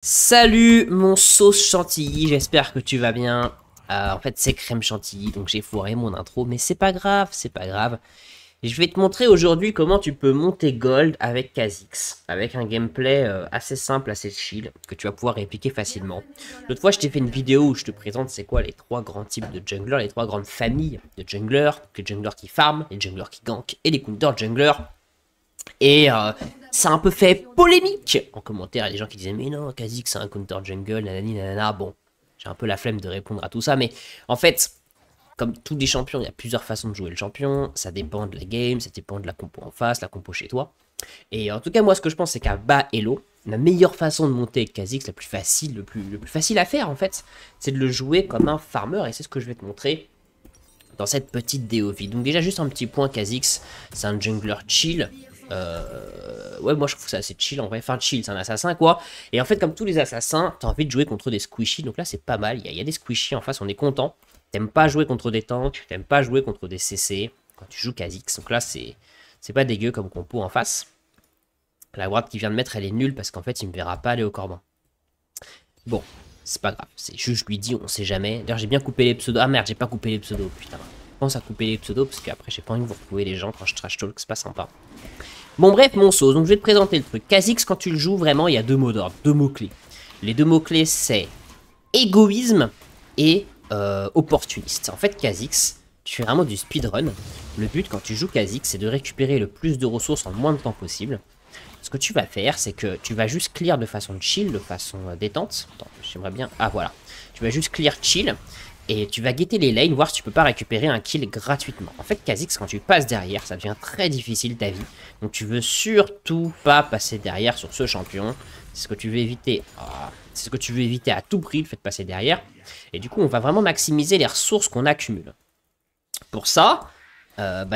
Salut mon sauce chantilly, j'espère que tu vas bien. En fait c'est crème chantilly, donc j'ai foiré mon intro, mais c'est pas grave, c'est pas grave. Et je vais te montrer aujourd'hui comment tu peux monter gold avec Kha'Zix, avec un gameplay assez simple, assez chill, que tu vas pouvoir répliquer facilement. L'autre fois je t'ai fait une vidéo où je te présente c'est quoi les trois grands types de junglers, les trois grandes familles de junglers, les junglers qui farm, les junglers qui gank et les counter junglers. Et ça a un peu fait polémique en commentaire. Il y a des gens qui disaient mais non, Kha'Zix c'est un counter jungle, nanani nanana. Bon, j'ai un peu la flemme de répondre à tout ça, mais en fait, comme tous les champions, il y a plusieurs façons de jouer le champion. Ça dépend de la game, ça dépend de la compo en face, la compo chez toi. Et en tout cas, moi, ce que je pense, c'est qu'à bas elo, la meilleure façon de monter avec Kha'Zix, la plus facile, le plus facile à faire en fait, c'est de le jouer comme un farmer. Et c'est ce que je vais te montrer dans cette petite DOV. Donc déjà, juste un petit point, Kha'Zix, c'est un jungler chill. Ouais, moi je trouve ça assez chill en vrai. Enfin, chill, c'est un assassin quoi. Et en fait, comme tous les assassins, t'as envie de jouer contre des squishy. Donc là, c'est pas mal. Il y a des squishy en face, on est content. T'aimes pas jouer contre des tanks, t'aimes pas jouer contre des CC quand tu joues Kha'Zix. Donc là, c'est pas dégueu comme compo en face. La droite qui vient de mettre, elle est nulle parce qu'en fait, il me verra pas aller au Corbin. Bon, c'est pas grave. C'est juste, je lui dis, on sait jamais. D'ailleurs, j'ai bien coupé les pseudos. Ah merde, j'ai pas coupé les pseudos, putain. Je pense à couper les pseudos parce qu'après, j'ai pas envie de vous retrouver les gens quand je trash talk, c'est pas sympa. Bon bref, mon sauce, donc je vais te présenter le truc. Kha'Zix, quand tu le joues, vraiment, il y a deux mots d'ordre, deux mots-clés. Les deux mots-clés, c'est égoïsme et opportuniste. En fait, Kha'Zix, tu fais vraiment du speedrun. Le but, quand tu joues Kha'Zix, c'est de récupérer le plus de ressources en le moins de temps possible. Ce que tu vas faire, c'est que tu vas juste clear de façon chill, de façon détente. Attends, j'aimerais bien... Ah, voilà. Tu vas juste clear chill. Et tu vas guetter les lanes, voir si tu peux pas récupérer un kill gratuitement. En fait, Kha'Zix, quand tu passes derrière, ça devient très difficile ta vie. Donc tu veux surtout pas passer derrière sur ce champion. C'est ce que tu veux éviter. C'est ce que tu veux éviter à tout prix, le fait de passer derrière. Et du coup, on va vraiment maximiser les ressources qu'on accumule. Pour ça,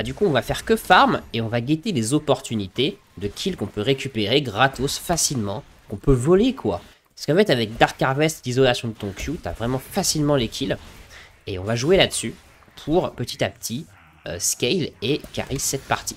du coup, on va faire que farm et on va guetter les opportunités de kills qu'on peut récupérer gratos, facilement, qu'on peut voler, quoi. Parce qu'en fait, avec Dark Harvest, l'isolation de ton Q, t'as vraiment facilement les kills. Et on va jouer là-dessus pour petit à petit scale et carry cette partie.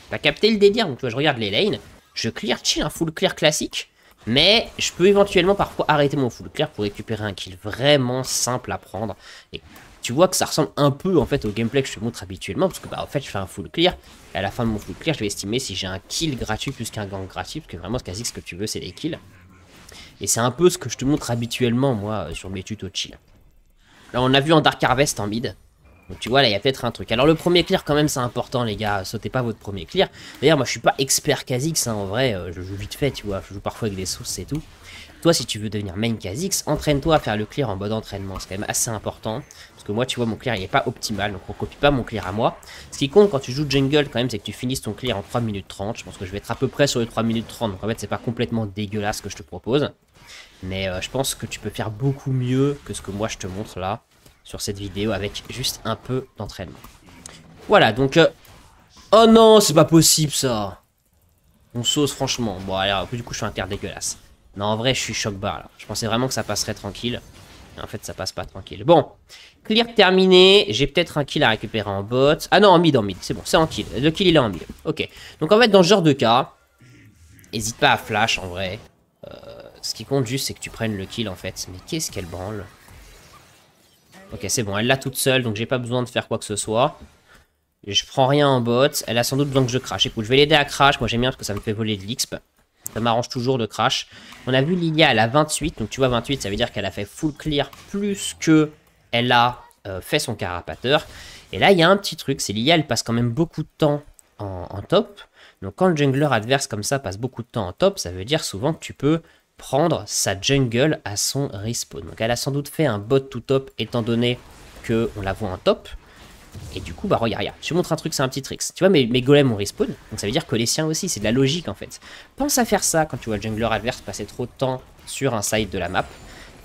T'as capté le délire, donc tu vois, je regarde les lanes, je clear chill, un full clear classique, mais je peux éventuellement parfois arrêter mon full clear pour récupérer un kill vraiment simple à prendre. Et tu vois que ça ressemble un peu en fait au gameplay que je te montre habituellement, parce que en fait je fais un full clear, et à la fin de mon full clear je vais estimer si j'ai un kill gratuit plus qu'un gank gratuit, parce que vraiment quasi ce que tu veux c'est les kills. Et c'est un peu ce que je te montre habituellement moi sur mes tutos chill. Là, on a vu en Dark Harvest en mid. Donc tu vois, là, il y a peut-être un truc. Alors, le premier clear, quand même, c'est important, les gars. Sautez pas votre premier clear. D'ailleurs, moi, je suis pas expert Kha'Zix, hein, en vrai. Je joue vite fait, tu vois. Je joue parfois avec des sources et tout. Toi, si tu veux devenir main Kha'Zix, entraîne-toi à faire le clear en mode entraînement. C'est quand même assez important. Parce que moi, tu vois, mon clear, il est pas optimal. Donc, on copie pas mon clear à moi. Ce qui compte quand tu joues jungle, quand même, c'est que tu finisses ton clear en 3 minutes 30. Je pense que je vais être à peu près sur les 3 minutes 30. Donc, en fait, c'est pas complètement dégueulasse ce que je te propose. Mais je pense que tu peux faire beaucoup mieux que ce que moi, je te montre là sur cette vidéo avec juste un peu d'entraînement. Voilà, donc... Oh non, c'est pas possible, ça. On sauce, franchement. Bon, alors, du coup, je fais un terre dégueulasse. Non, en vrai, je suis choc barre, là. Je pensais vraiment que ça passerait tranquille. Et en fait, ça passe pas tranquille. Bon, clear terminé. J'ai peut-être un kill à récupérer en bot. Ah non, en mid, en mid. C'est bon, c'est en kill. Le kill, il est en mid. Ok. Donc, en fait, dans ce genre de cas, n'hésite pas à flash, en vrai. Ce qui compte juste, c'est que tu prennes le kill, en fait. Mais qu'est-ce qu'elle branle? Ok, c'est bon, elle l'a toute seule, donc j'ai pas besoin de faire quoi que ce soit. Je prends rien en bot, elle a sans doute besoin que je crash. Écoute, je vais l'aider à crash, moi j'aime bien parce que ça me fait voler de l'XP. Ça m'arrange toujours de crash. On a vu Lilia, elle a 28, donc tu vois 28, ça veut dire qu'elle a fait full clear plus que elle a fait son carapateur. Et là, il y a un petit truc, c'est Lilia, elle passe quand même beaucoup de temps en top. Donc quand le jungler adverse comme ça passe beaucoup de temps en top, ça veut dire souvent que tu peux prendre sa jungle à son respawn. Donc elle a sans doute fait un bot tout top étant donné qu'on la voit en top. Et du coup, bah regarde, je te montre un truc, c'est un petit trick. Tu vois, mes golems ont respawn, donc ça veut dire que les siens aussi, c'est de la logique en fait. Pense à faire ça quand tu vois le jungler adverse passer trop de temps sur un side de la map.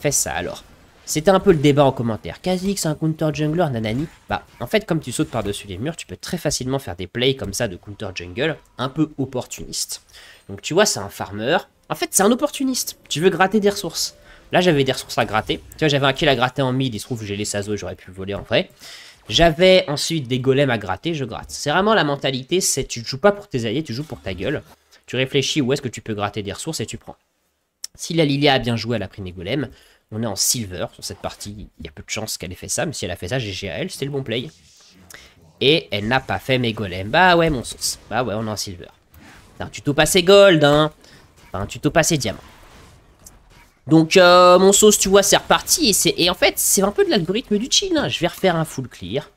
Fais ça alors. C'était un peu le débat en commentaire. Kha'Zix, c'est un counter jungler, nanani. Bah, en fait, comme tu sautes par-dessus les murs, tu peux très facilement faire des plays comme ça de counter jungle, un peu opportuniste. Donc tu vois, c'est un farmer. En fait, c'est un opportuniste. Tu veux gratter des ressources. Là, j'avais des ressources à gratter. Tu vois, j'avais un kill à gratter en mid. Il se trouve que j'ai les Sazo, j'aurais pu le voler en vrai. J'avais ensuite des golems à gratter, je gratte. C'est vraiment la mentalité, c'est tu ne joues pas pour tes alliés, tu joues pour ta gueule. Tu réfléchis où est-ce que tu peux gratter des ressources et tu prends. Si la Lilia a bien joué, elle a pris mes golems. On est en silver sur cette partie. Il y a peu de chances qu'elle ait fait ça, mais si elle a fait ça, GG à elle, c'était le bon play. Et elle n'a pas fait mes golems. Bah ouais, mon sauce. Bah ouais, on est en silver. C'est un tuto passé gold, hein. Enfin, un tuto passé diamant. Donc, mon sauce, tu vois, c'est reparti. Et en fait, c'est un peu de l'algorithme du chill. Hein. Je vais refaire un full clear.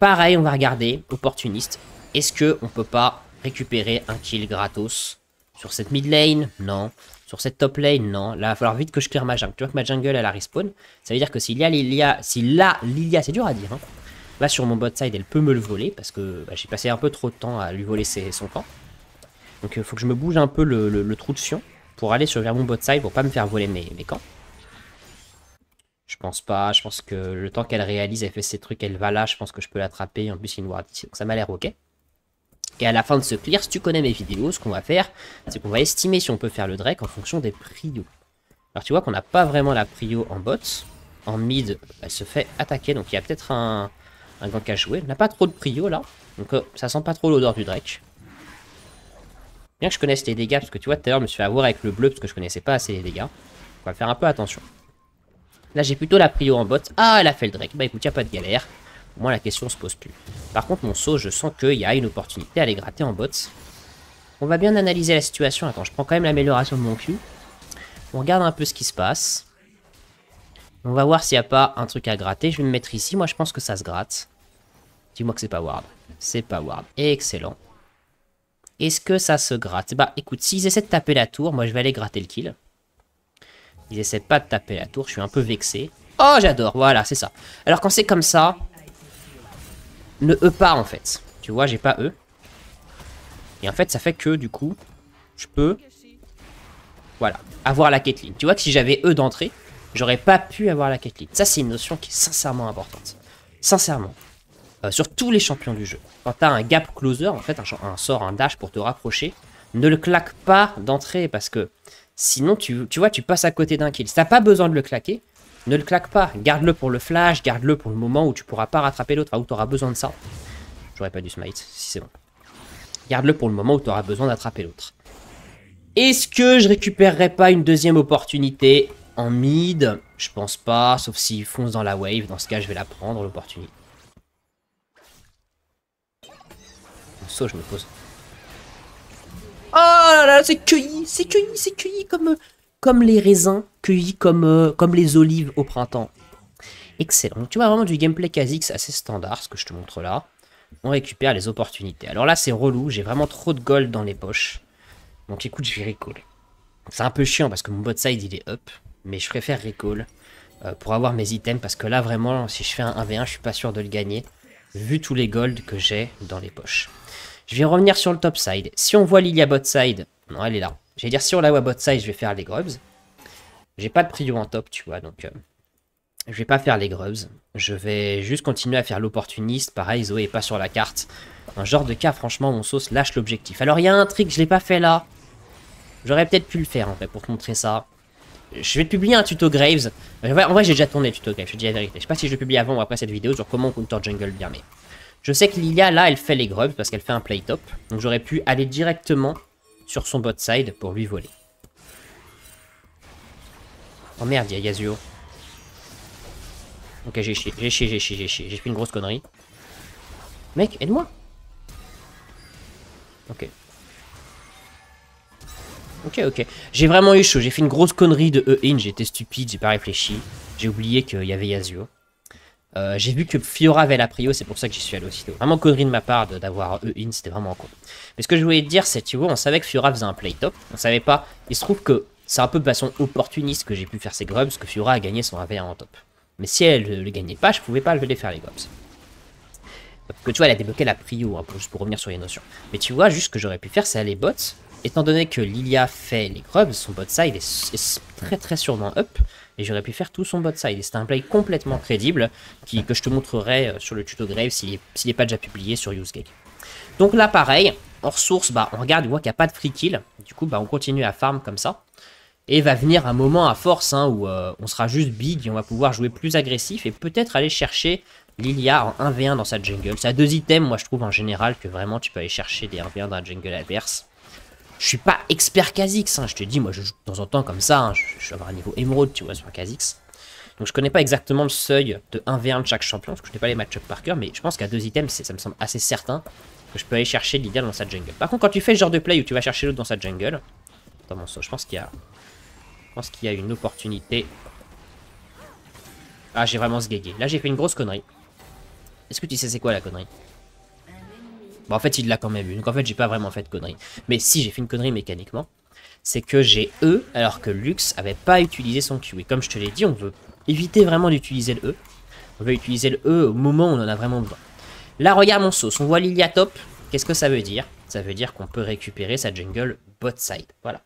Pareil, on va regarder. Opportuniste. Est-ce qu'on peut pas récupérer un kill gratos sur cette mid lane? Non. Sur cette top lane? Non. Là, il va falloir vite que je clear ma jungle. Tu vois que ma jungle, elle a respawn. Ça veut dire que s'il y a Lilia... Si là, Lilia, c'est dur à dire, hein. Là, sur mon bot side, elle peut me le voler. Parce que bah, j'ai passé un peu trop de temps à lui voler son camp. Donc, il faut que je me bouge un peu le trou de fion. Pour aller vers mon bot side pour pas me faire voler mes camps. Je pense pas, je pense que le temps qu'elle réalise, elle fait ses trucs, elle va là, je pense que je peux l'attraper. En plus, il y a une ward ici, donc ça m'a l'air ok. Et à la fin de ce clear, si tu connais mes vidéos, ce qu'on va faire, c'est qu'on va estimer si on peut faire le Drake en fonction des prios. Alors tu vois qu'on n'a pas vraiment la prio en bot. En mid, elle se fait attaquer, donc il y a peut-être un gank à jouer. On n'a pas trop de prio là, donc ça sent pas trop l'odeur du Drake. Bien que je connaisse les dégâts, parce que tu vois, tout à l'heure, je me suis fait avoir avec le bleu, parce que je connaissais pas assez les dégâts. On va faire un peu attention. Là, j'ai plutôt la prio en bot. Ah, elle a fait le Drake. Bah écoute, y a pas de galère. Au moins, la question se pose plus. Par contre, mon saut, je sens qu'il y a une opportunité à aller gratter en bot. On va bien analyser la situation. Attends, je prends quand même l'amélioration de mon Q. On regarde un peu ce qui se passe. On va voir s'il n'y a pas un truc à gratter. Je vais me mettre ici. Moi, je pense que ça se gratte. Dis-moi que c'est pas ward. C'est pas ward. Excellent. Est-ce que ça se gratte? Bah écoute, s'ils essaient de taper la tour, moi je vais aller gratter le kill. Ils essaient pas de taper la tour, je suis un peu vexé. Oh j'adore, voilà, c'est ça. Alors quand c'est comme ça, ne E pas en fait. Tu vois, j'ai pas E. Et en fait, ça fait que du coup, je peux, voilà, avoir la Caitlyn. Tu vois que si j'avais E d'entrée, j'aurais pas pu avoir la Caitlyn. Ça c'est une notion qui est sincèrement importante. Sincèrement. Sur tous les champions du jeu. Quand tu as un gap closer, en fait, un sort, un dash pour te rapprocher, ne le claque pas d'entrée parce que sinon, tu vois, tu passes à côté d'un kill. Si t'as pas besoin de le claquer, ne le claque pas. Garde-le pour le flash, garde-le pour le moment où tu pourras pas rattraper l'autre, où tu auras besoin de ça. J'aurais pas dû smite, si c'est bon. Garde-le pour le moment où tu auras besoin d'attraper l'autre. Est-ce que je récupérerai pas une deuxième opportunité en mid? Je pense pas, sauf s'il fonce dans la wave. Dans ce cas, je vais la prendre, l'opportunité. Ça, je me pose. Oh là là, c'est cueilli comme les raisins, cueilli comme les olives au printemps. Excellent. Donc, tu vois vraiment du gameplay Kha'Zix assez standard, ce que je te montre là. On récupère les opportunités. Alors là, c'est relou, j'ai vraiment trop de gold dans les poches. Donc écoute, je vais recall. C'est un peu chiant parce que mon bot side il est up, mais je préfère recall pour avoir mes items parce que là vraiment, si je fais un 1v1, je suis pas sûr de le gagner, vu tous les golds que j'ai dans les poches. Je vais revenir sur le top side. Si on voit Lilia bot side, non, elle est là. Je vais dire, si on la voit bot side, je vais faire les grubs. J'ai pas de prio en top, tu vois, donc je vais pas faire les grubs. Je vais juste continuer à faire l'opportuniste. Pareil, Zoé est pas sur la carte. Un genre de cas, franchement, mon sauce lâche l'objectif. Alors, il y a un trick, je l'ai pas fait là. J'aurais peut-être pu le faire, en fait, pour te montrer ça. Je vais te publier un tuto Graves. En vrai, j'ai déjà tourné le tuto Graves, je te dis la vérité. Je sais pas si je le publie avant ou après cette vidéo sur comment on counter jungle bien, mais... Je sais que Lilia, là, elle fait les grubs parce qu'elle fait un play top. Donc j'aurais pu aller directement sur son bot side pour lui voler. Oh merde, il y a Yasuo. Ok, j'ai chié. J'ai fait une grosse connerie. Mec, aide-moi. Ok. Ok. J'ai vraiment eu chaud. J'ai fait une grosse connerie de E-in. J'étais stupide, j'ai pas réfléchi. J'ai oublié qu'il y avait Yasuo. J'ai vu que Fiora avait la prio, c'est pour ça que j'y suis allé aussitôt. Vraiment connerie de ma part d'avoir E-in, c'était vraiment con. Mais ce que je voulais te dire, c'est, tu vois, on savait que Fiora faisait un play top, on savait pas. Il se trouve que c'est un peu de façon opportuniste que j'ai pu faire ces grubs, parce que Fiora a gagné son 1v1 en top. Mais si elle ne le gagnait pas, je pouvais pas les faire les grubs. Parce que tu vois, elle a débloqué la prio, hein, juste pour revenir sur les notions. Mais tu vois, juste ce que j'aurais pu faire, c'est aller bot. Étant donné que Lilia fait les grubs, son bot side est très sûrement up. Et j'aurais pu faire tout son bot side. Et c'était un play complètement crédible que je te montrerai sur le tuto Grave s'il n'est pas déjà publié sur UseGag. Donc là, pareil, hors source, bah, on regarde, on voit qu'il n'y a pas de free kill. Du coup, bah, on continue à farm comme ça. Et va venir un moment à force hein, où on sera juste big et on va pouvoir jouer plus agressif et peut-être aller chercher Lilia en 1v1 dans sa jungle. Ça a 2 items, moi je trouve en général que vraiment tu peux aller chercher des 1v1 dans la jungle adverse. Je suis pas expert Kha'Zix, hein. Je te dis, moi je joue de temps en temps comme ça, hein. Je vais avoir un niveau émeraude, tu vois, sur Kha'Zix. Donc je connais pas exactement le seuil de 1v1 de chaque champion, parce que je connais pas les match-up par cœur, mais je pense qu'à 2 items, ça me semble assez certain que je peux aller chercher Lilia dans sa jungle. Par contre, quand tu fais ce genre de play où tu vas chercher l'autre dans sa jungle, attends mon saut, je pense qu'il y a une opportunité. Ah, j'ai vraiment sgagé. Là, j'ai fait une grosse connerie. Est-ce que tu sais c'est quoi la connerie? Bon, en fait, il l'a quand même eu. Donc, en fait, j'ai pas vraiment fait de connerie. Mais si, j'ai fait une connerie mécaniquement. C'est que j'ai E, alors que Lux avait pas utilisé son Q. Et comme je te l'ai dit, on veut éviter vraiment d'utiliser le E. On veut utiliser le E au moment où on en a vraiment besoin. Là, regarde mon sauce. On voit Lilia top. Qu'est-ce que ça veut dire? Ça veut dire qu'on peut récupérer sa jungle bot side. Voilà.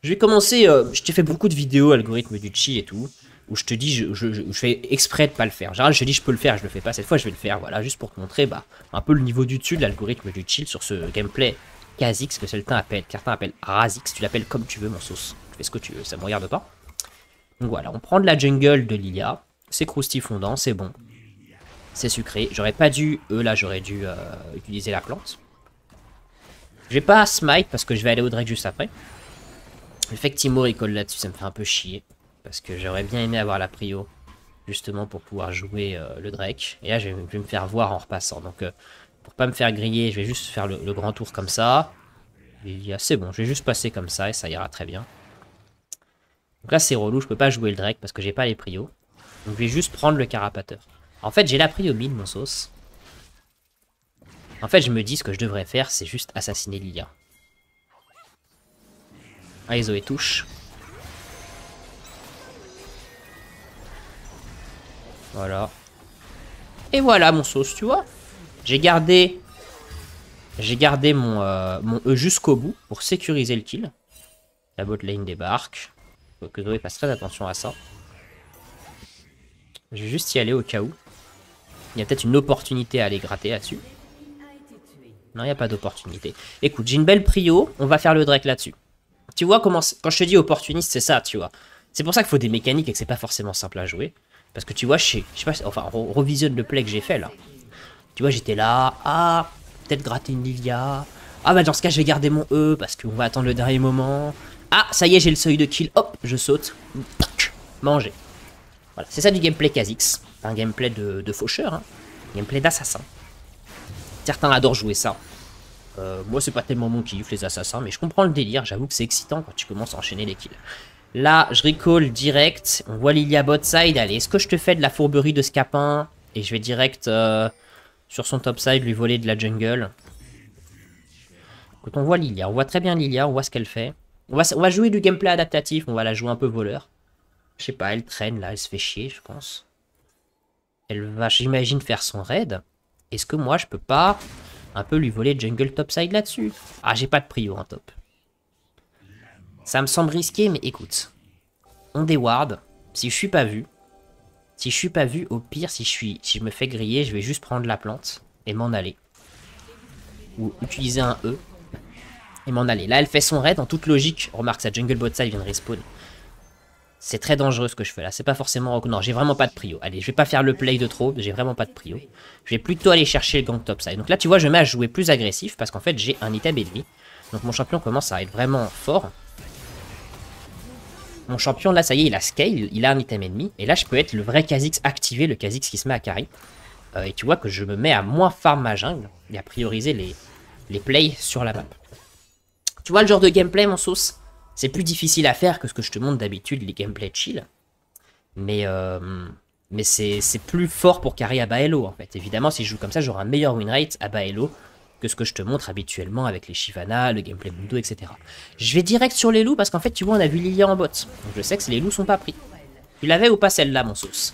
Je vais commencer... je t'ai fait beaucoup de vidéos, algorithme du chi et tout, où je te dis, je fais exprès de pas le faire. En général, je te dis, je peux le faire, je le fais pas. Cette fois, je vais le faire, voilà, juste pour te montrer un peu le niveau du dessus de l'algorithme du chill sur ce gameplay Kha'Zix, que certains appellent Razix. Tu l'appelles comme tu veux, mon sauce. Tu fais ce que tu veux, ça me regarde pas. Donc voilà, on prend de la jungle de Lilia. C'est croustifondant, c'est bon. C'est sucré. J'aurais pas dû... là, j'aurais dû utiliser la plante. Je vais pas smite parce que je vais aller au Drake juste après. Le fait que Timo colle là-dessus, ça me fait un peu chier. Parce que j'aurais bien aimé avoir la prio, justement, pour pouvoir jouer le Drake. Et là, je vais me faire voir en repassant. Donc, pour pas me faire griller, je vais juste faire le grand tour comme ça. C'est bon, je vais juste passer comme ça et ça ira très bien. Donc là, c'est relou, je peux pas jouer le Drake parce que j'ai pas les prios. Donc, je vais juste prendre le carapateur. En fait, j'ai la prio mid, mon sauce. En fait, je me dis, ce que je devrais faire, c'est juste assassiner Lilia. Ah, Zoé touche. Voilà. Et voilà mon sauce, tu vois. J'ai gardé mon E jusqu'au bout pour sécuriser le kill. La bot lane débarque. Faut que Zoé fasse très attention à ça. Je vais juste y aller au cas où. Il y a peut-être une opportunité à aller gratter là-dessus. Non, il n'y a pas d'opportunité. Écoute, j'ai une belle prio. On va faire le Drake là-dessus. Tu vois comment... Quand je te dis opportuniste, c'est ça, tu vois. C'est pour ça qu'il faut des mécaniques et que c'est pas forcément simple à jouer. Parce que tu vois, je sais pas, enfin, on revisionne le play que j'ai fait là. Tu vois, j'étais là, ah, peut-être gratter une Lilia. Ah bah dans ce cas, je vais garder mon E parce qu'on va attendre le dernier moment. Ah, ça y est, j'ai le seuil de kill, hop, je saute. Tac, manger. Voilà, c'est ça du gameplay Kha'Zix. Un gameplay de faucheur, hein. Gameplay d'assassin. Certains adorent jouer ça. Moi, c'est pas tellement mon kiff, les assassins, mais je comprends le délire. J'avoue que c'est excitant quand tu commences à enchaîner les kills. Là, je recall direct. On voit Lilia bot side. Allez, est-ce que je te fais de la fourberie de Scapin? Et je vais direct sur son top side lui voler de la jungle. Quand on voit Lilia, on voit très bien Lilia, on voit ce qu'elle fait. On va jouer du gameplay adaptatif, on va la jouer un peu voleur. Je sais pas, elle traîne là, elle se fait chier, je pense. Elle va, j'imagine, faire son raid. Est-ce que moi, je peux pas un peu lui voler jungle topside là-dessus? Ah, j'ai pas de prio en top. Ça me semble risqué, mais écoute. On déward. Si je suis pas vu. Si je suis pas vu, au pire, si je me fais griller, je vais juste prendre la plante et m'en aller. Ou utiliser un E et m'en aller. Là, elle fait son raid. En toute logique, remarque, sa jungle bot side vient de respawn. C'est très dangereux ce que je fais là. C'est pas forcément... Non, j'ai vraiment pas de prio. Allez, je vais pas faire le play de trop. J'ai vraiment pas de prio. Je vais plutôt aller chercher le gang topside. Donc là, tu vois, je me mets à jouer plus agressif parce qu'en fait, j'ai un item ennemi. Donc mon champion commence à être vraiment fort. Mon champion, là, ça y est, il a scale. Il a un item ennemi. Et là, je peux être le vrai Kha'Zix activé, le Kha'Zix qui se met à carry. Et tu vois que je me mets à moins farm ma jungle et à prioriser les plays sur la map. Tu vois le genre de gameplay, mon sauce? C'est plus difficile à faire que ce que je te montre d'habitude, les gameplays chill. Mais c'est plus fort pour carry à bas elo, en fait. Évidemment, si je joue comme ça, j'aurai un meilleur win rate à bas elo que ce que je te montre habituellement avec les Shyvana, le gameplay Mundo, etc. Je vais direct sur les loups parce qu'en fait, tu vois, on a vu Lilia en bot. Donc je sais que les loups sont pas pris. Tu l'avais ou pas celle-là, mon sauce?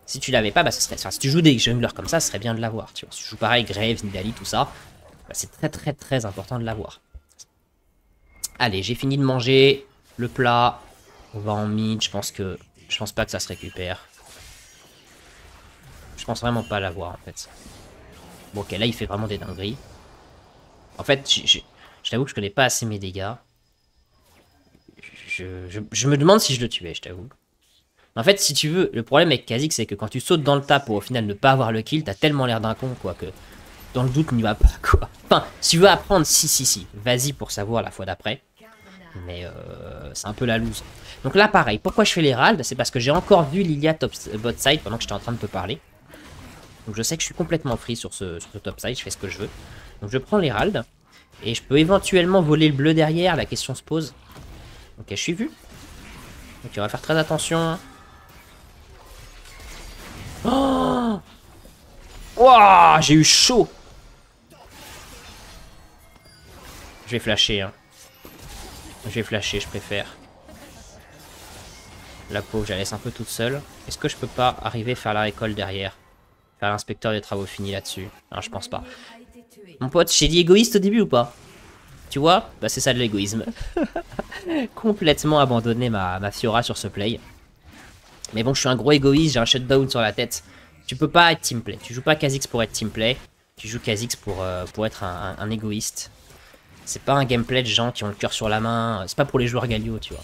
Si tu l'avais pas, bah, ce serait... Enfin, si tu joues des junglers comme ça, ce serait bien de l'avoir. Si tu joues pareil, Graves, Nidalee, tout ça, bah, c'est très très très important de l'avoir. Allez, j'ai fini de manger le plat. On va en mid. Je pense pas que ça se récupère. Je pense vraiment pas l'avoir en fait. Bon, ok, là il fait vraiment des dingueries. En fait, je t'avoue que je connais pas assez mes dégâts. Je me demande si je le tuais, je t'avoue. En fait, si tu veux, le problème avec Kha'Zix, c'est que quand tu sautes dans le tas pour au final ne pas avoir le kill, t'as tellement l'air d'un con, quoi, que dans le doute, n'y va pas, quoi. Enfin, si tu veux apprendre, si. Vas-y pour savoir la fois d'après. Mais c'est un peu la loose. Donc là, pareil. Pourquoi je fais l'Herald? C'est parce que j'ai encore vu Lilia top bot side pendant que j'étais en train de te parler. Donc je sais que je suis complètement free sur ce top side. Je fais ce que je veux. Donc je prends l'Herald. Et je peux éventuellement voler le bleu derrière. La question se pose. Ok, je suis vu. Ok, on va faire très attention. Oh, wow, j'ai eu chaud. Je vais flasher, hein. Je vais flasher, je préfère. La pauvre, je la laisse un peu toute seule. Est-ce que je peux pas arriver à faire la récolte derrière? Faire l'inspecteur des travaux finis là-dessus? Non, je pense pas. Mon pote, j'ai dit égoïste au début ou pas? Tu vois? Bah c'est ça de l'égoïsme. Complètement abandonné ma Fiora sur ce play. Mais bon, je suis un gros égoïste, j'ai un shutdown sur la tête. Tu peux pas être teamplay. Tu joues pas Kha'Zix pour être teamplay. Tu joues Kha'Zix pour être un égoïste. C'est pas un gameplay de gens qui ont le cœur sur la main. C'est pas pour les joueurs Galio, tu vois.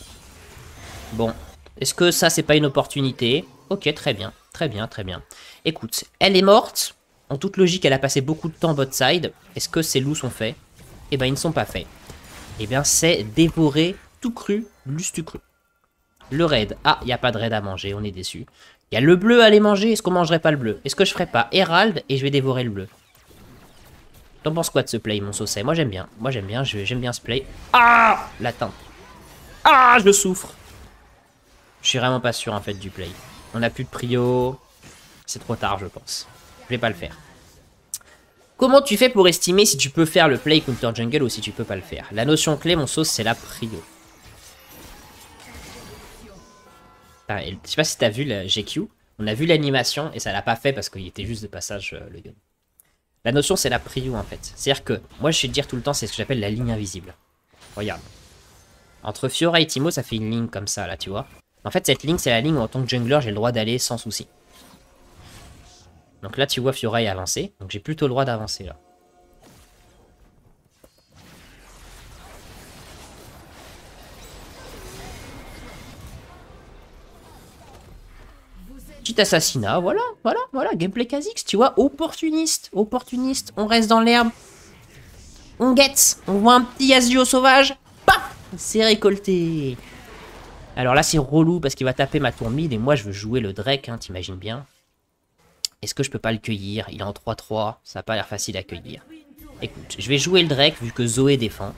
Bon. Est-ce que ça, c'est pas une opportunité? Ok, très bien. Très bien, très bien. Écoute, elle est morte. En toute logique, elle a passé beaucoup de temps bot side. Est-ce que ces loups sont faits? Eh ben, ils ne sont pas faits. Eh bien, c'est dévoré tout cru, lustu cru. Le raid. Ah, il n'y a pas de raid à manger, on est déçu. Il y a le bleu à aller manger. Est-ce qu'on mangerait pas le bleu? Est-ce que je ferais pas Herald et je vais dévorer le bleu? T'en penses quoi de ce play, mon saucet? Moi j'aime bien. Moi j'aime bien, j'aime bien ce play. Ah, l'atteinte. Ah, je souffre. Je suis vraiment pas sûr en fait du play. On a plus de prio. C'est trop tard, je pense. Je vais pas le faire. Comment tu fais pour estimer si tu peux faire le play counter jungle ou si tu peux pas le faire? La notion clé, mon sauce, c'est la prio. Ah, je sais pas si t'as vu le GQ. On a vu l'animation et ça l'a pas fait parce qu'il était juste de passage le gun. La notion, c'est la prio, en fait. C'est-à-dire que, moi, je vais te dire tout le temps, c'est ce que j'appelle la ligne invisible. Regarde. Entre Fiora et Teemo, ça fait une ligne comme ça, là, tu vois. En fait, cette ligne, c'est la ligne où, en tant que jungler, j'ai le droit d'aller sans souci. Donc là, tu vois, Fiora est avancée. Donc j'ai plutôt le droit d'avancer, là. Petit assassinat, voilà, gameplay Kha'Zix, tu vois, opportuniste, on reste dans l'herbe, on guette, on voit un petit Yasuo sauvage, paf, c'est récolté. Alors là, c'est relou parce qu'il va taper ma tour mid et moi, je veux jouer le Drake, hein, t'imagines bien. Est-ce que je peux pas le cueillir? Il est en 3-3, ça n'a pas l'air facile à cueillir. Écoute, je vais jouer le Drake vu que Zoé défend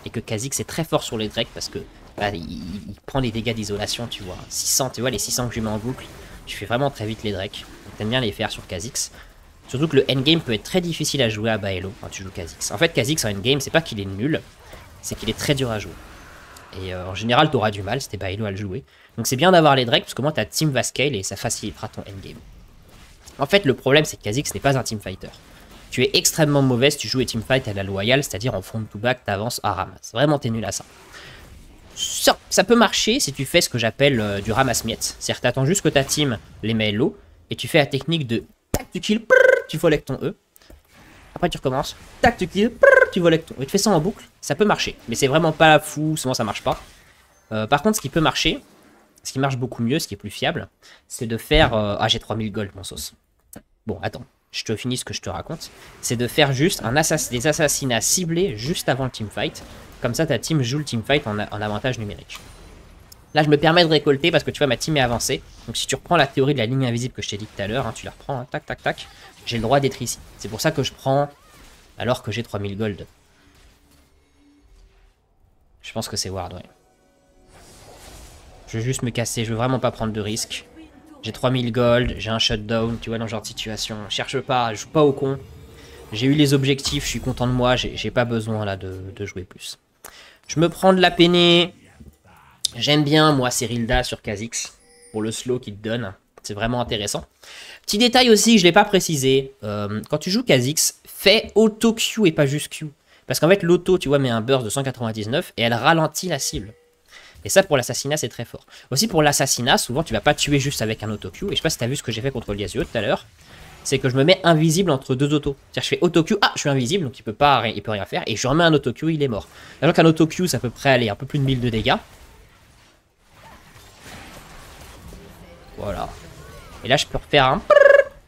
et que Kha'Zix est très fort sur les Drake parce que bah, il prend les dégâts d'isolation, tu vois. 600, tu vois, les 600 que je mets en boucle. Tu fais vraiment très vite les Drakes. T'aimes bien les faire sur Kha'Zix. Surtout que le endgame peut être très difficile à jouer à Baello quand tu joues Kha'Zix. En fait, Kha'Zix en endgame, c'est pas qu'il est nul, c'est qu'il est très dur à jouer. Et en général, t'auras du mal, c'était Baello à le jouer. Donc c'est bien d'avoir les Drakes, parce que moi, ta team va scale et ça facilitera ton endgame. En fait, le problème, c'est que Kha'Zix n'est pas un teamfighter. Tu es extrêmement mauvaise, tu joues les teamfights à la loyale, c'est-à-dire en front to back, t'avances à ramasse. Vraiment, t'es nul à ça. Ça peut marcher si tu fais ce que j'appelle du ramasse-miettes. C'est-à-dire que t'attends juste que ta team les met low et tu fais la technique de tac, tu kill, tu voles avec ton E. Après tu recommences, tac, tu kill, tu voles avec ton E. Tu fais ça en boucle, ça peut marcher. Mais c'est vraiment pas fou, souvent ça marche pas. Par contre, ce qui peut marcher, ce qui marche beaucoup mieux, ce qui est plus fiable, c'est de faire... Ah, j'ai 3000 gold, mon sauce. Bon, attends, je te finis ce que je te raconte. C'est de faire juste des assassinats ciblés juste avant le teamfight. Comme ça, ta team joue le teamfight en avantage numérique. Là, je me permets de récolter parce que tu vois, ma team est avancée. Donc, si tu reprends la théorie de la ligne invisible que je t'ai dit tout à l'heure, hein, tu la reprends, hein, tac, tac, tac. J'ai le droit d'être ici. C'est pour ça que je prends alors que j'ai 3000 gold. Je pense que c'est ward, ouais. Je veux juste me casser, je veux vraiment pas prendre de risques. J'ai 3000 gold, j'ai un shutdown, tu vois, dans ce genre de situation. Cherche pas, je joue pas au con. J'ai eu les objectifs, je suis content de moi, j'ai pas besoin là de jouer plus. Je me prends de la peinée. J'aime bien, moi, Serilda sur Kha'Zix, pour le slow qu'il te donne. C'est vraiment intéressant. Petit détail aussi, je l'ai pas précisé. Quand tu joues Kha'Zix, fais auto-Q et pas juste Q. Parce qu'en fait, l'auto, tu vois, met un burst de 199 et elle ralentit la cible. Et ça, pour l'assassinat, c'est très fort. Aussi, pour l'assassinat, souvent, tu vas pas tuer juste avec un auto-Q. Et je sais pas si t'as vu ce que j'ai fait contre le Yasuo tout à l'heure. C'est que je me mets invisible entre deux autos. C'est-à-dire, je fais auto-Q, ah, je suis invisible, donc il peut rien faire. Et je remets un auto-Q, il est mort. Alors qu'un auto-Q, ça peut près aller un peu plus de 1000 de dégâts. Voilà. Et là, je peux refaire un...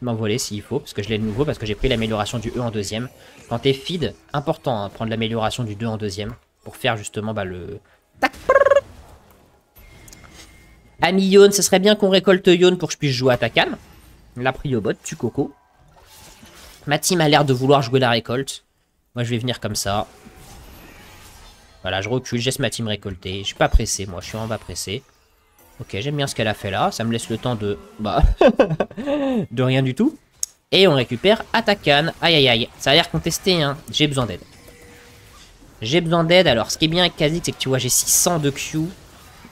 m'envoler s'il faut, parce que je l'ai de nouveau, parce que j'ai pris l'amélioration du E en deuxième. Quand t'es feed, important, hein, prendre l'amélioration du 2 en deuxième, pour faire justement bah, le... Tac. Ami Yone, ce serait bien qu'on récolte Yone pour que je puisse jouer à Takan. La priobot, tu coco. Ma team a l'air de vouloir jouer la récolte. Moi, je vais venir comme ça. Voilà, je recule, je laisse ma team récolter. Je suis pas pressé, moi, je suis en bas pressé. Ok, j'aime bien ce qu'elle a fait là. Ça me laisse le temps de... Bah... de rien du tout. Et on récupère Atakan. Aïe, aïe, aïe. Ça a l'air contesté, hein. J'ai besoin d'aide. J'ai besoin d'aide. Alors, ce qui est bien avec Kha'Zix, c'est que tu vois, j'ai 600 de Q,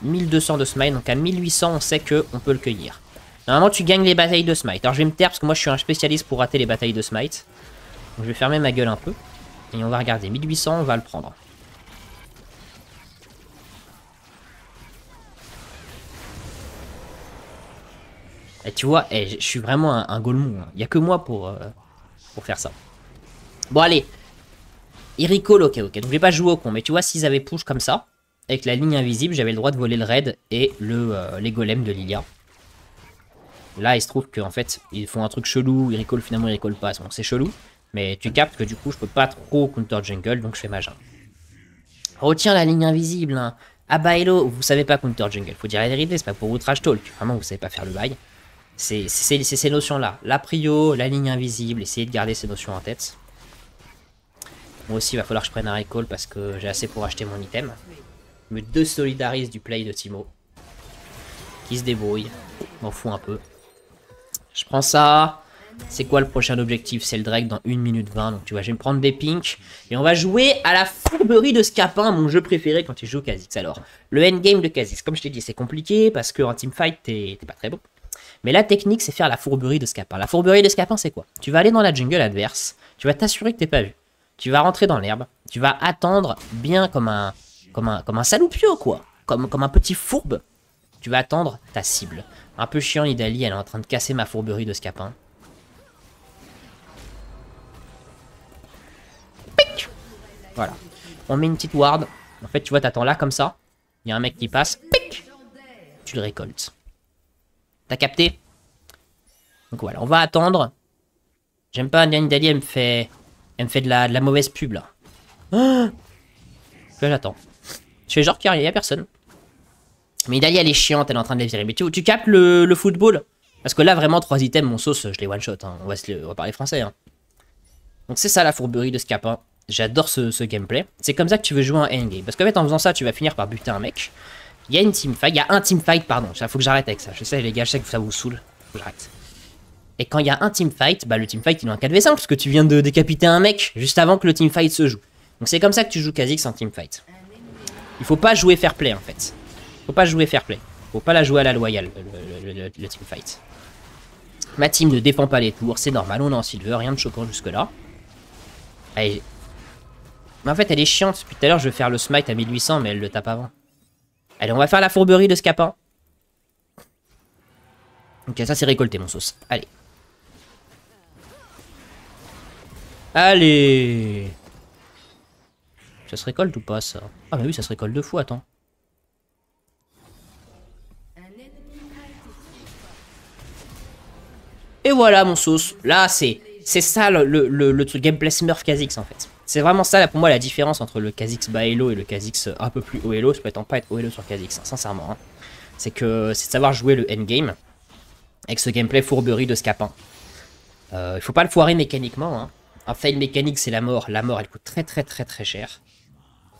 1200 de Smite. Donc à 1800, on sait qu'on peut le cueillir. Normalement, tu gagnes les batailles de Smite. Alors, je vais me taire parce que moi, je suis un spécialiste pour rater les batailles de Smite. Donc, je vais fermer ma gueule un peu. Et on va regarder. 1800, on va le prendre. Et tu vois, je suis vraiment un golemon. Il n'y a que moi pour faire ça. Bon, allez. Il recall, ok. Donc, je vais pas jouer au con. Mais tu vois, s'ils avaient push comme ça, avec la ligne invisible, j'avais le droit de voler le raid et les golems de Lilia. Là, il se trouve qu'en fait, ils font un truc chelou. Ils recall, finalement, ils recall pas. Bon, c'est chelou. Mais tu captes que du coup, je peux pas trop counter jungle. Donc, je fais ma jungle. Retiens la ligne invisible. Hein. Ah bah, hello, vous savez pas counter jungle. Faut dire la vérité, c'est pas pour outrage talk. Vraiment, vous savez pas faire le bail. C'est ces notions-là. La prio, la ligne invisible, essayez de garder ces notions en tête. Moi aussi, il va falloir que je prenne un recall parce que j'ai assez pour acheter mon item. Je me désolidarise du play de Timo. Qui se débrouille. M'en fous un peu. Je prends ça. C'est quoi le prochain objectif? C'est le Drake dans 1 minute 20. Donc tu vois, je vais me prendre des pinks. Et on va jouer à la fourberie de Scapin, mon jeu préféré quand tu joues Kha'Zix. Alors, le endgame de Kha'Zix, comme je t'ai dit, c'est compliqué parce qu'en teamfight, t'es pas très bon. Mais la technique, c'est faire la fourberie de Scapin. La fourberie de Scapin, c'est quoi? Tu vas aller dans la jungle adverse, tu vas t'assurer que t'es pas vu. Tu vas rentrer dans l'herbe, tu vas attendre bien comme un saloupio, quoi. Comme un petit fourbe. Tu vas attendre ta cible. Un peu chiant, Nidalee, elle est en train de casser ma fourberie de Scapin. Pic. Voilà. On met une petite ward. En fait, tu vois, t'attends là, comme ça. Il y a un mec qui passe. Pic. Tu le récoltes. T'as capté? Donc voilà, on va attendre. J'aime pas, Nidalee, elle me fait de la mauvaise pub, là. Là, j'attends. Je fais genre qu'il n'y a personne. Mais Nidalee, elle est chiante, elle est en train de les virer. Mais tu captes le football? Parce que là, vraiment, 3 items, mon sauce, je les one-shot. Hein. On va parler français. Hein. Donc c'est ça, la fourberie de Scapin. J'adore ce gameplay. C'est comme ça que tu veux jouer un endgame. Parce qu'en fait, en faisant ça, tu vas finir par buter un mec. Il y a une teamfight. Il y a un teamfight, pardon. Il faut que j'arrête avec ça. Je sais, les gars, je sais que ça vous saoule. Faut que j'arrête. Et quand il y a un teamfight, bah le teamfight il est en 4v5 parce que tu viens de décapiter un mec juste avant que le teamfight se joue. Donc c'est comme ça que tu joues Kha'Zix en teamfight. Il faut pas jouer fair play en fait. Faut pas jouer fair play. Faut pas la jouer à la loyale, le teamfight. Ma team ne défend pas les tours, c'est normal, on est en silver, rien de choquant jusque là. Allez. Mais en fait elle est chiante, depuis tout à l'heure je vais faire le smite à 1800 mais elle le tape avant. Allez, on va faire la fourberie de Scapin. Ok, ça c'est récolté mon sauce. Allez. Allez! Ça se récolte ou pas, ça? Ah bah oui, ça se récolte 2 fois, attends. Et voilà, mon sauce. Là, c'est ça le truc gameplay Smurf Kha'Zix, en fait. C'est vraiment ça, là, pour moi, la différence entre le Kha'Zix bas elo et le Kha'Zix un peu plus haut elo. Je prétends pas être haut elo sur Kha'Zix, hein, sincèrement. Hein. C'est de savoir jouer le endgame avec ce gameplay fourberie de Scapin. Il faut pas le foirer mécaniquement, hein. Un fail mécanique, c'est la mort. La mort, elle coûte très cher.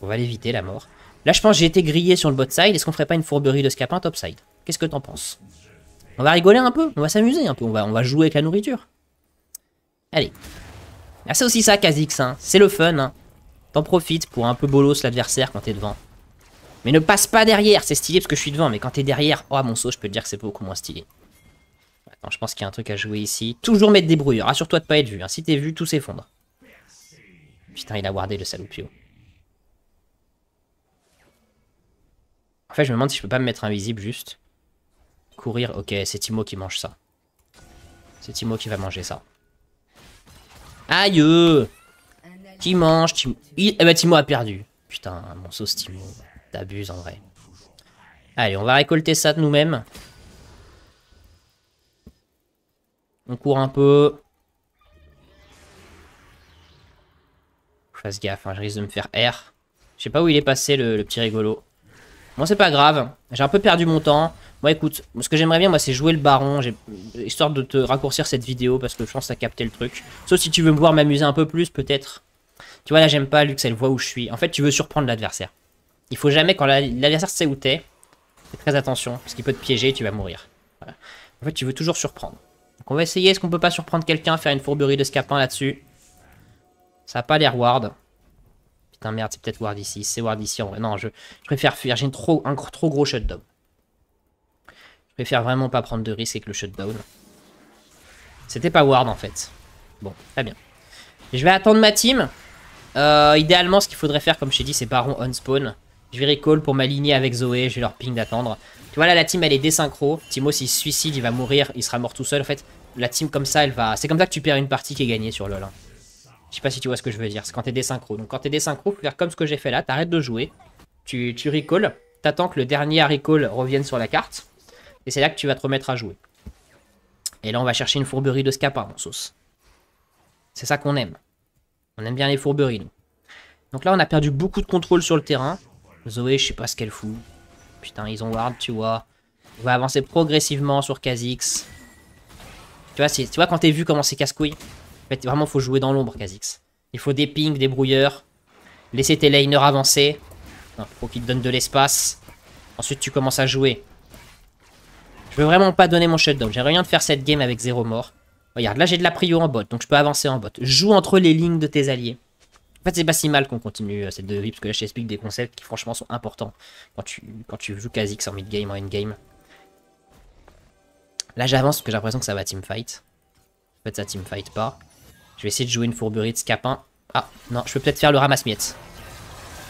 On va l'éviter, la mort. Là, je pense que j'ai été grillé sur le bot side. Est-ce qu'on ferait pas une fourberie de Scapin top side? Qu'est-ce que t'en penses? On va rigoler un peu. On va s'amuser un peu. On va jouer avec la nourriture. Allez. Ah, c'est aussi ça, Kha'Zix. Hein. C'est le fun. Hein. T'en profites pour un peu bolos l'adversaire quand t'es devant. Mais ne passe pas derrière. C'est stylé parce que je suis devant. Mais quand t'es derrière, oh, mon saut, je peux te dire que c'est beaucoup moins stylé. Attends, je pense qu'il y a un truc à jouer ici. Toujours mettre des brouilleurs. Assure-toi de pas être vu. Hein. Si t'es vu, tout s'effondre. Putain, il a wardé le saloupio. En fait, je me demande si je peux pas me mettre invisible juste. Courir. Ok, c'est Timo qui mange ça. C'est Timo qui va manger ça. Aïe! Qui mange Timo? Eh ben, Timo a perdu. Putain, mon sauce Timo. T'abuses en vrai. Allez, on va récolter ça de nous-mêmes. On court un peu. Je fasse gaffe, hein, je risque de me faire R. Je sais pas où il est passé le petit rigolo. Bon, c'est pas grave. J'ai un peu perdu mon temps. Moi, écoute, ce que j'aimerais bien, moi, c'est jouer le baron. Histoire de te raccourcir cette vidéo parce que je pense que t'as capté le truc. Sauf si tu veux me voir m'amuser un peu plus, peut-être. Tu vois, là, j'aime pas, Lux, elle voit où je suis. En fait, tu veux surprendre l'adversaire. Il faut jamais, quand l'adversaire sait où t'es, fais très attention, parce qu'il peut te piéger et tu vas mourir. Voilà. En fait, tu veux toujours surprendre. Donc, on va essayer. Est-ce qu'on peut pas surprendre quelqu'un, faire une fourberie de scapin là-dessus? Ça a pas l'air ward. Putain, merde, c'est peut-être ward ici. C'est ward ici en vrai. Non, je préfère fuir. J'ai un trop gros shutdown. Je préfère vraiment pas prendre de risque avec le shutdown. C'était pas ward en fait. Bon, très bien. Et je vais attendre ma team. Idéalement, ce qu'il faudrait faire, comme je t'ai dit, c'est baron on spawn. Je vais recall pour m'aligner avec Zoé. Je vais leur ping d'attendre. Tu vois, là, la team, elle est désynchro. Timo, s'il se suicide, il va mourir. Il sera mort tout seul. En fait, la team comme ça, elle va. C'est comme ça que tu perds une partie qui est gagnée sur LoL. Hein. Je sais pas si tu vois ce que je veux dire. C'est quand t'es désynchro. Donc, quand t'es désynchro, faut faire comme ce que j'ai fait là. T'arrêtes de jouer. Tu recall. T'attends que le dernier recall revienne sur la carte. Et c'est là que tu vas te remettre à jouer. Et là, on va chercher une fourberie de scapin, mon sauce. C'est ça qu'on aime. On aime bien les fourberies, nous. Donc là, on a perdu beaucoup de contrôle sur le terrain. Zoé, je sais pas ce qu'elle fout. Putain, ils ont ward, tu vois. On va avancer progressivement sur Kha'Zix. Tu vois quand t'es vu comment c'est casse-couille. En fait, vraiment, faut jouer dans l'ombre, Kha'Zix. Il faut des pings, des brouilleurs. Laisser tes laners avancer. Faut qu'ils te donnent de l'espace. Ensuite, tu commences à jouer. Je veux vraiment pas donner mon shutdown. J'aimerais rien de faire cette game avec 0 mort. Regarde, là j'ai de la prio en bot, donc je peux avancer en bot. Joue entre les lignes de tes alliés. En fait, c'est pas si mal qu'on continue cette devise, parce que là je t'explique des concepts qui franchement sont importants quand tu joues Kha'Zix en mid-game, en end-game. Là j'avance parce que j'ai l'impression que ça va teamfight. En fait, ça teamfight pas. Je vais essayer de jouer une fourberie de scapin. Ah, non, je peux peut-être faire le ramasse-miettes.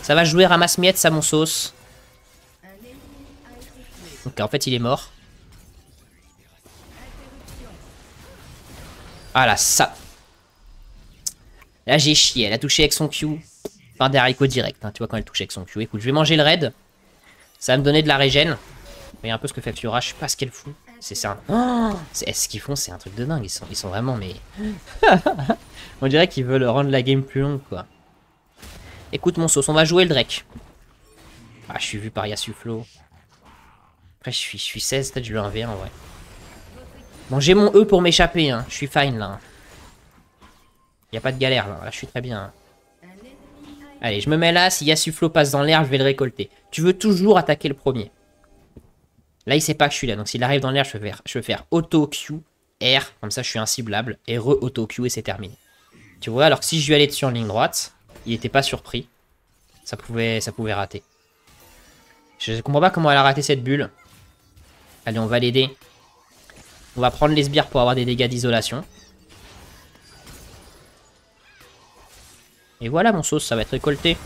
Ça va jouer ramasse-miettes, ça mon sauce. Ok, en fait il est mort. Ah là, ça. Là, j'ai chié. Elle a touché avec son Q. Enfin, des haricots direct. Hein, tu vois, quand elle touche avec son Q. Écoute, je vais manger le raid. Ça va me donner de la régène. Voyez un peu ce que fait Fiora. Je sais pas ce qu'elle fout. C'est un... Oh, ce qu'ils font, c'est un truc de dingue. Ils sont vraiment, mais... On dirait qu'ils veulent rendre la game plus longue, quoi. Écoute, mon sauce, on va jouer le Drake. Ah, je suis vu par Yasuo. Après, je suis 16. Peut-être je lui ai un V1, en vrai. Bon, j'ai mon E pour m'échapper, hein. Je suis fine, là. Y a pas de galère, là. Là, je suis très bien. Allez, je me mets là. Si Yasuo passe dans l'air, je vais le récolter. Tu veux toujours attaquer le premier. Là, il sait pas que je suis là. Donc, s'il arrive dans l'air, je vais faire auto-Q, R. Comme ça, je suis inciblable. Et re-auto-Q et c'est terminé. Tu vois, alors que si je lui allais dessus en ligne droite, il était pas surpris. Ça pouvait rater. Je comprends pas comment elle a raté cette bulle. Allez, on va l'aider. On va prendre les sbires pour avoir des dégâts d'isolation. Et voilà mon sauce, ça va être récolté.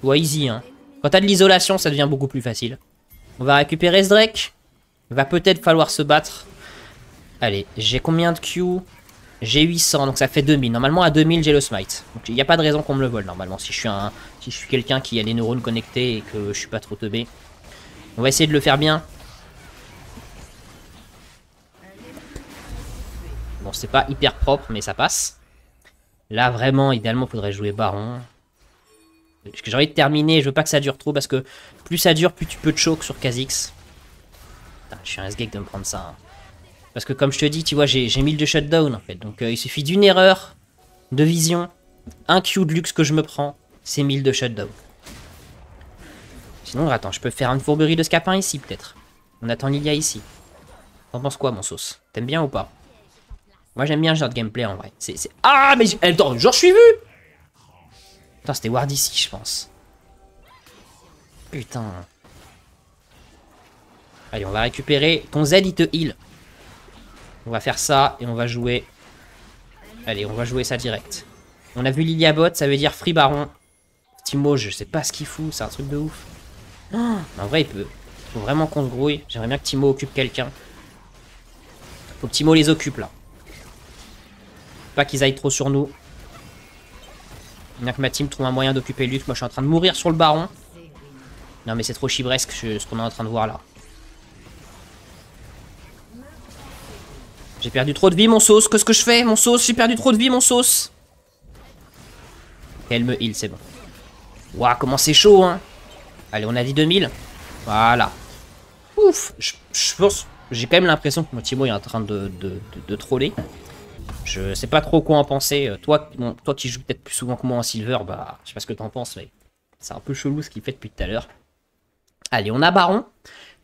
Ouais, easy hein. Quand t'as de l'isolation, ça devient beaucoup plus facile. On va récupérer ce Drake. Il va peut-être falloir se battre. Allez, j'ai combien de Q? J'ai 800, donc ça fait 2000. Normalement à 2000 j'ai le smite. Donc il n'y a pas de raison qu'on me le vole normalement. Si je suis quelqu'un qui a les neurones connectés et que je suis pas trop teubé. On va essayer de le faire bien. Bon, c'est pas hyper propre, mais ça passe. Là, vraiment, idéalement, il faudrait jouer baron. Parce que j'ai envie de terminer, je veux pas que ça dure trop, parce que plus ça dure, plus tu peux te choke sur Kha'Zix. Putain, je suis un S-geek de me prendre ça. Hein. Parce que comme je te dis, tu vois, j'ai 1000 de shutdown, en fait. Donc, il suffit d'une erreur de vision, un Q de luxe que je me prends, c'est 1000 de shutdown. Sinon, attends, je peux faire une fourberie de scapin ici, peut-être. On attend Lilia ici. T'en penses quoi, mon sauce? T'aimes bien ou pas? Moi j'aime bien ce genre de gameplay en vrai. Ah mais... Attends, genre je suis vu. Putain, c'était ward ici, je pense. Putain. Allez, on va récupérer. Ton Z, il te heal. On va faire ça et on va jouer... Allez, on va jouer ça direct. On a vu Lilia bot, ça veut dire free baron. Timo, je sais pas ce qu'il fout, c'est un truc de ouf. Oh, en vrai, il peut... Faut vraiment qu'on se grouille. J'aimerais bien que Timo occupe quelqu'un. Faut que Timo les occupe, là. Pas qu'ils aillent trop sur nous. Il y a que ma team trouve un moyen d'occuper Lux. Moi, je suis en train de mourir sur le baron. Non, mais c'est trop chibresque ce qu'on est en train de voir, là. J'ai perdu trop de vie, mon sauce. Qu'est-ce que je fais, mon sauce? J'ai perdu trop de vie, mon sauce. Elle me heal, c'est bon. Waouh, comment c'est chaud, hein. Allez, on a dit 2000. Voilà. Ouf. Je pense... J'ai quand même l'impression que mon Timo est en train de troller. Je sais pas trop quoi en penser. Toi, bon, toi qui joues peut-être plus souvent que moi en Silver, bah, je sais pas ce que t'en penses, mais c'est un peu chelou ce qu'il fait depuis tout à l'heure. Allez, on a Baron.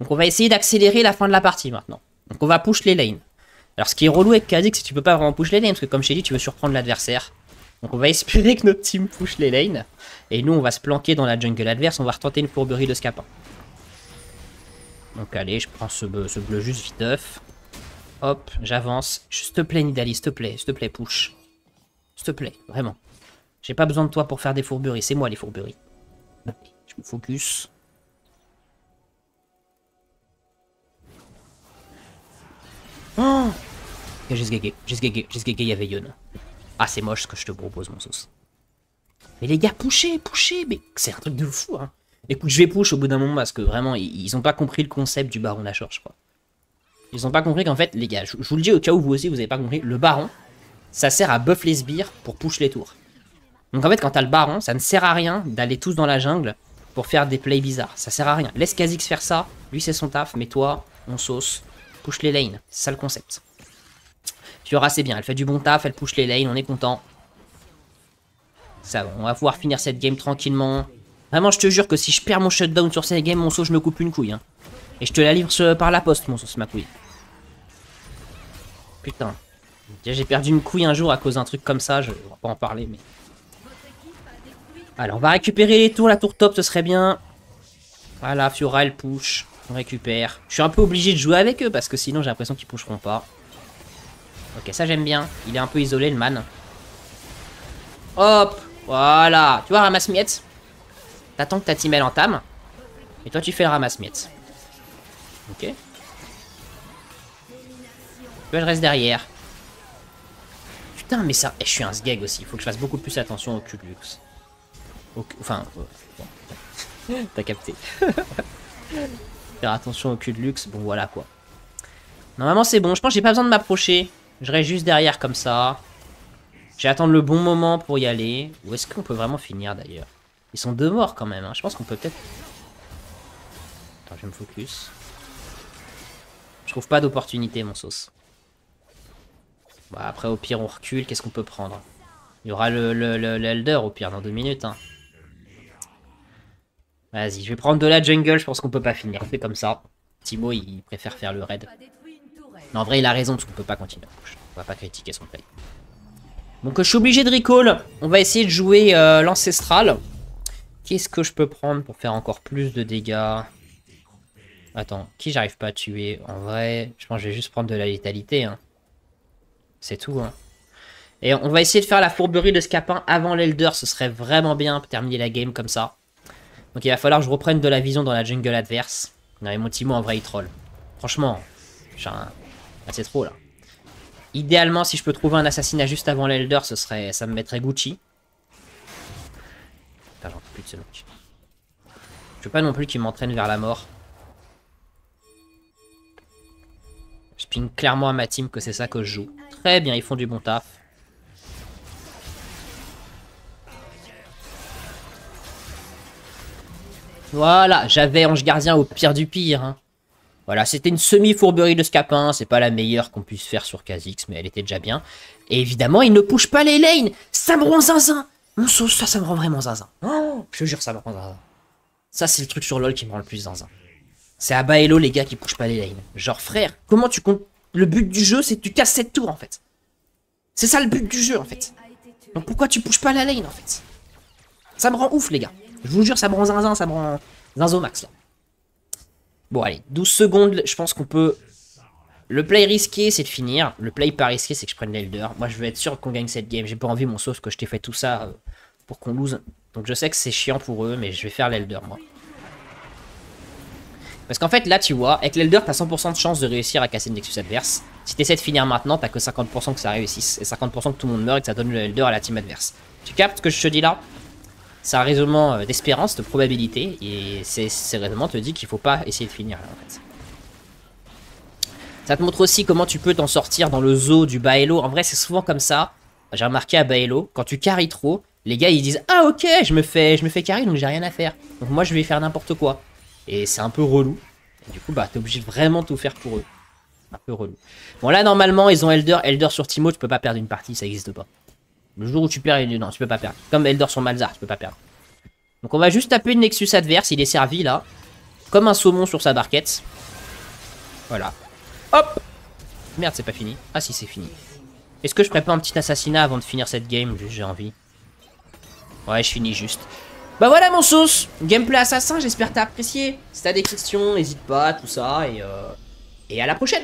Donc on va essayer d'accélérer la fin de la partie maintenant. Donc on va push les lanes. Alors ce qui est relou avec Kha'Zix, c'est que tu peux pas vraiment push les lanes, parce que comme je t'ai dit, tu veux surprendre l'adversaire. Donc on va espérer que notre team push les lanes. Et nous, on va se planquer dans la jungle adverse, on va retenter une fourberie de scapin. Donc allez, je prends ce bleu juste viteuf. Hop, j'avance. S'il te plaît, Nidalee, s'il te plaît, push. S'il te plaît, vraiment. J'ai pas besoin de toi pour faire des fourberies, c'est moi les fourberies. Je me focus. Oh, j'ai sgagé, il y avait Yon. Ah, c'est moche ce que je te propose, mon sauce. Mais les gars, poussez, mais c'est un truc de fou, hein. Écoute, je vais push au bout d'un moment parce que vraiment, ils ont pas compris le concept du baron Nashor, je crois. Ils ont pas compris qu'en fait, les gars, je vous le dis au cas où vous aussi, vous avez pas compris, le baron, ça sert à buff les sbires pour push les tours. Donc en fait, quand t'as le baron, ça ne sert à rien d'aller tous dans la jungle pour faire des plays bizarres. Ça sert à rien. Laisse Kha'Zix faire ça, lui c'est son taf, mais toi, on sauce, push les lanes. C'est ça le concept. Fiora, c'est bien, elle fait du bon taf, elle push les lanes, on est content. Ça va, on va pouvoir finir cette game tranquillement. Vraiment, je te jure que si je perds mon shutdown sur cette game, mon sauce, je me coupe une couille. Hein. Et je te la livre par la poste, mon sauce, ma couille. Putain. J'ai perdu une couille un jour à cause d'un truc comme ça, je vais pas en parler, mais... Alors, on va récupérer les tours, la tour top, ce serait bien. Voilà, Fiora, elle push, on récupère. Je suis un peu obligé de jouer avec eux, parce que sinon, j'ai l'impression qu'ils pusheront pas. Ok, ça j'aime bien. Il est un peu isolé, le man. Hop, voilà. Tu vois, ramasse-miettes. T'attends que ta team elle entame. Et toi, tu fais le ramasse-miettes. Ok. Tu vois, je reste derrière. Putain, mais ça... je suis un sgeg aussi. Il faut que je fasse beaucoup plus attention au cul de luxe. Enfin... bon. T'as capté. Faire attention au cul de luxe. Bon, voilà, quoi. Normalement, c'est bon. Je pense que j'ai pas besoin de m'approcher. Je reste juste derrière, comme ça. Je vais attendre le bon moment pour y aller. Où est-ce qu'on peut vraiment finir, d'ailleurs? Ils sont deux morts, quand même. Hein. Je pense qu'on peut peut-être... Attends, je me focus. Je trouve pas d'opportunité, mon sauce. Bah, après, au pire, on recule. Qu'est-ce qu'on peut prendre? Il y aura l'Elder, au pire, dans 2 minutes. Hein. Vas-y, je vais prendre de la jungle. Je pense qu'on peut pas finir. On fait comme ça. Timo, il préfère faire le raid. Non, en vrai, il a raison, parce qu'on peut pas continuer. On va pas critiquer son play. Donc, je suis obligé de recall. On va essayer de jouer l'ancestral. Qu'est-ce que je peux prendre pour faire encore plus de dégâts? Attends, qui j'arrive pas à tuer? En vrai, je pense que je vais juste prendre de la létalité. Hein. C'est tout. Hein. Et on va essayer de faire la fourberie de Scapin avant l'Elder. Ce serait vraiment bien pour terminer la game comme ça. Donc, il va falloir que je reprenne de la vision dans la jungle adverse. Non, mais mon Timo, en vrai, il troll. Franchement, c'est trop, là. Idéalement, si je peux trouver un assassinat juste avant l'Elder, ça me mettrait Gucci. Putain, j'en peux plus de ce mec. Je veux pas non plus qu'il m'entraîne vers la mort. Je ping clairement à ma team que c'est ça que je joue. Très bien, ils font du bon taf. Voilà, j'avais Ange Gardien au pire du pire. Hein. Voilà, c'était une semi-fourberie de Scapin. C'est pas la meilleure qu'on puisse faire sur Kha'Zix, mais elle était déjà bien. Et évidemment, il ne push pas les lanes. Ça me rend zinzin. Mon sauce, ça me rend vraiment zinzin. Oh, je te jure, ça me rend zinzin. Ça, c'est le truc sur LoL qui me rend le plus zinzin. C'est à bas Elo, les gars, qui pushent pas les lanes. Genre, frère, comment tu comptes... Le but du jeu, c'est que tu casses cette tour, en fait. C'est ça le but du jeu, en fait. Donc pourquoi tu pushes pas la lane, en fait? Ça me rend ouf, les gars. Je vous jure, ça me rend zinzin, ça me rend zinzo max, là. Bon, allez, 12 secondes, je pense qu'on peut... Le play risqué, c'est de finir. Le play pas risqué, c'est que je prenne l'Elder. Moi, je veux être sûr qu'on gagne cette game. J'ai pas envie, mon sauce, que je t'ai fait tout ça pour qu'on lose. Donc je sais que c'est chiant pour eux, mais je vais faire l'Elder, moi. Parce qu'en fait, là, tu vois, avec l'Elder, t'as 100% de chance de réussir à casser le Nexus adverse. Si t'essaies de finir maintenant, t'as que 50% que ça réussisse. Et 50% que tout le monde meurt et que ça donne le Elder à la team adverse. Tu captes ce que je te dis là? C'est un raisonnement d'espérance, de probabilité. Et c'est raisonnement te dit qu'il faut pas essayer de finir là, en fait. Ça te montre aussi comment tu peux t'en sortir dans le zoo du bas elo. En vrai, c'est souvent comme ça. J'ai remarqué à bas elo, quand tu carries trop, les gars ils disent ah ok, je me fais carry donc j'ai rien à faire. Donc moi je vais faire n'importe quoi. Et c'est un peu relou. Et du coup bah t'es obligé de vraiment tout faire pour eux. Un peu relou. Bon là normalement ils ont Elder sur Timo, tu peux pas perdre une partie, ça existe pas. Le jour où tu perds, non tu peux pas perdre. Comme Elder sur Malzar, tu peux pas perdre. Donc on va juste taper une Nexus adverse, il est servi là. Comme un saumon sur sa barquette. Voilà. Hop. Merde c'est pas fini. Ah si c'est fini. Est-ce que je ferais pas un petit assassinat avant de finir cette game? J'ai envie. Ouais je finis juste. Bah voilà mon sauce. Gameplay assassin, j'espère que t'as apprécié. Si t'as des questions, n'hésite pas, tout ça. Et à la prochaine.